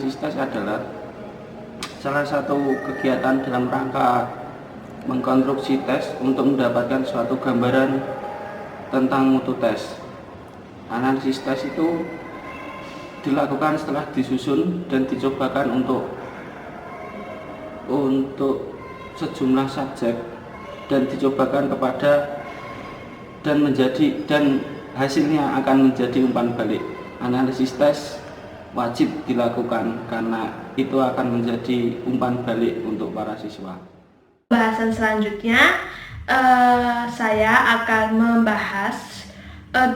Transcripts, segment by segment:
Analisis tes adalah salah satu kegiatan dalam rangka mengkonstruksi tes untuk mendapatkan suatu gambaran tentang mutu tes. Analisis tes itu dilakukan setelah disusun dan dicobakan untuk sejumlah subjek dan dicobakan kepada dan hasilnya akan menjadi umpan balik. Analisis tes wajib dilakukan karena itu akan menjadi umpan balik untuk para siswa. Bahasan selanjutnya saya akan membahas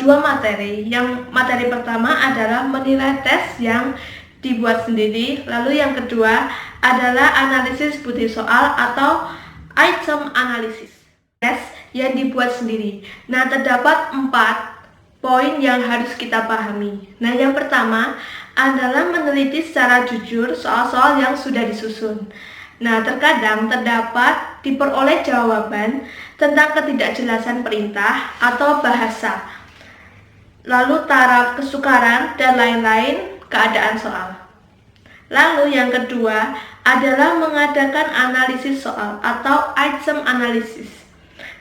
dua materi. Yang materi pertama adalah menilai tes yang dibuat sendiri, lalu yang kedua adalah analisis butir soal atau item analisis tes yang dibuat sendiri. Nah, terdapat 4 poin yang harus kita pahami. Nah, yang pertama adalah meneliti secara jujur soal-soal yang sudah disusun. Nah, terkadang terdapat diperoleh jawaban tentang ketidakjelasan perintah atau bahasa, lalu taraf kesukaran dan lain-lain keadaan soal. Lalu yang kedua adalah mengadakan analisis soal atau item analisis.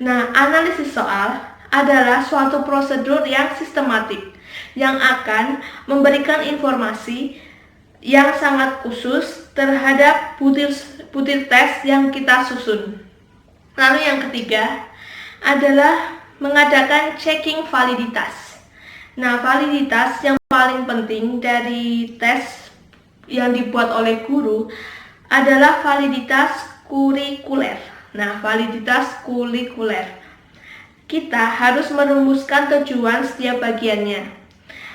Nah, analisis soal adalah suatu prosedur yang sistematik yang akan memberikan informasi yang sangat khusus terhadap butir tes yang kita susun. Lalu yang ketiga adalah mengadakan checking validitas. Nah, validitas yang paling penting dari tes yang dibuat oleh guru adalah validitas kurikuler. Nah, validitas kurikuler, kita harus merumuskan tujuan setiap bagiannya,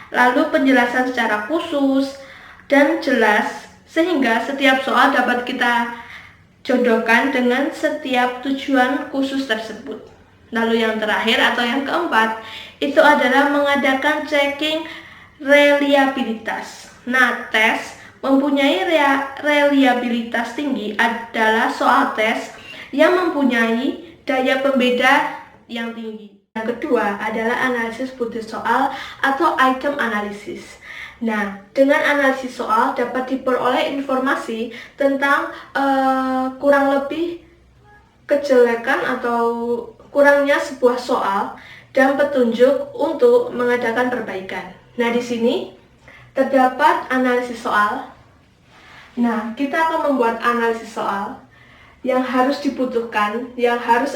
lalu penjelasan secara khusus dan jelas sehingga setiap soal dapat kita jodohkan dengan setiap tujuan khusus tersebut. Lalu yang terakhir atau yang keempat itu adalah mengadakan checking reliabilitas. Nah, tes mempunyai reliabilitas tinggi adalah soal tes yang mempunyai daya pembeda yang tinggi. Yang kedua adalah analisis butir soal atau item analisis. Nah, dengan analisis soal dapat diperoleh informasi tentang kurang lebih kejelekan atau kurangnya sebuah soal dan petunjuk untuk mengadakan perbaikan. Nah, di sini terdapat analisis soal. Nah, kita akan membuat analisis soal. Yang harus dibutuhkan, yang harus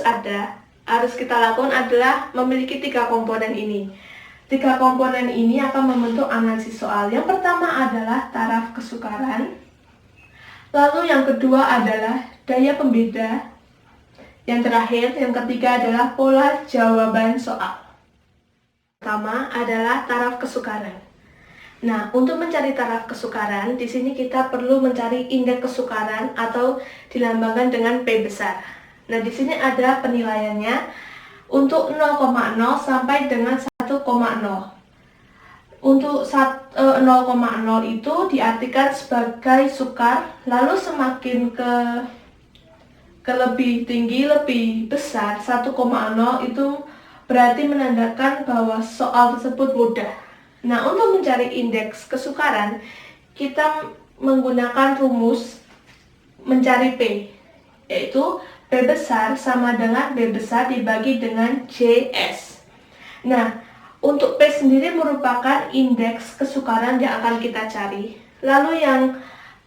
kita lakukan adalah memiliki 3 komponen ini. 3 komponen ini akan membentuk analisis soal. Yang pertama adalah taraf kesukaran. Lalu yang kedua adalah daya pembeda. Yang terakhir, yang ketiga adalah pola jawaban soal. Pertama adalah taraf kesukaran. Nah, untuk mencari taraf kesukaran, di sini kita perlu mencari indeks kesukaran atau dilambangkan dengan P besar. Nah, di sini ada penilaiannya untuk 0,0 sampai dengan 1,0. Untuk 0,0 itu diartikan sebagai sukar, lalu semakin ke lebih tinggi, lebih besar, 1,0 itu berarti menandakan bahwa soal tersebut mudah. Nah, untuk mencari indeks kesukaran, kita menggunakan rumus mencari P, yaitu P besar sama dengan B besar dibagi dengan JS. Nah, untuk P sendiri merupakan indeks kesukaran yang akan kita cari. Lalu yang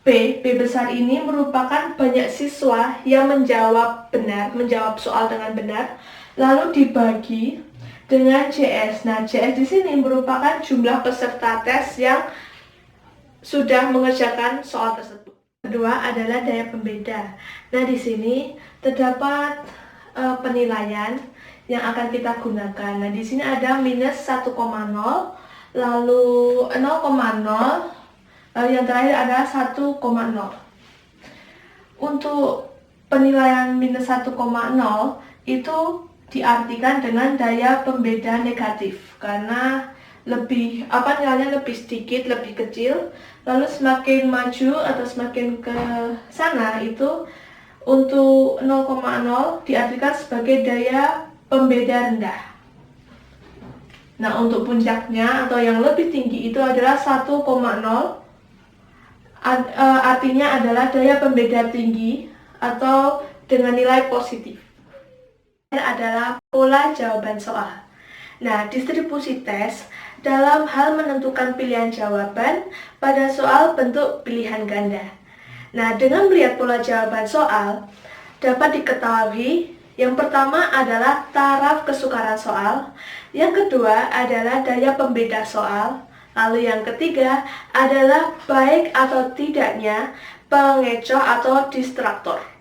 P besar ini merupakan banyak siswa yang menjawab soal dengan benar, lalu dibagi dengan JS. Nah, JS di sini merupakan jumlah peserta tes yang sudah mengerjakan soal tersebut. Kedua adalah daya pembeda. Nah, di sini terdapat penilaian yang akan kita gunakan. Nah, di sini ada minus 1,0, lalu 0,0, lalu yang terakhir adalah 1,0. Untuk penilaian minus 1,0 itu diartikan dengan daya pembeda negatif karena nilainya lebih sedikit, lebih kecil. Lalu semakin maju atau semakin ke sana itu untuk 0,0 diartikan sebagai daya pembeda rendah. Nah, untuk puncaknya atau yang lebih tinggi itu adalah 1,0 Artinya adalah daya pembeda tinggi atau dengan nilai positif. Adalah pola jawaban soal. Nah, distribusi tes dalam hal menentukan pilihan jawaban pada soal bentuk pilihan ganda. Nah, dengan melihat pola jawaban soal, dapat diketahui yang pertama adalah taraf kesukaran soal, yang kedua adalah daya pembeda soal, lalu yang ketiga adalah baik atau tidaknya pengecoh atau distraktor.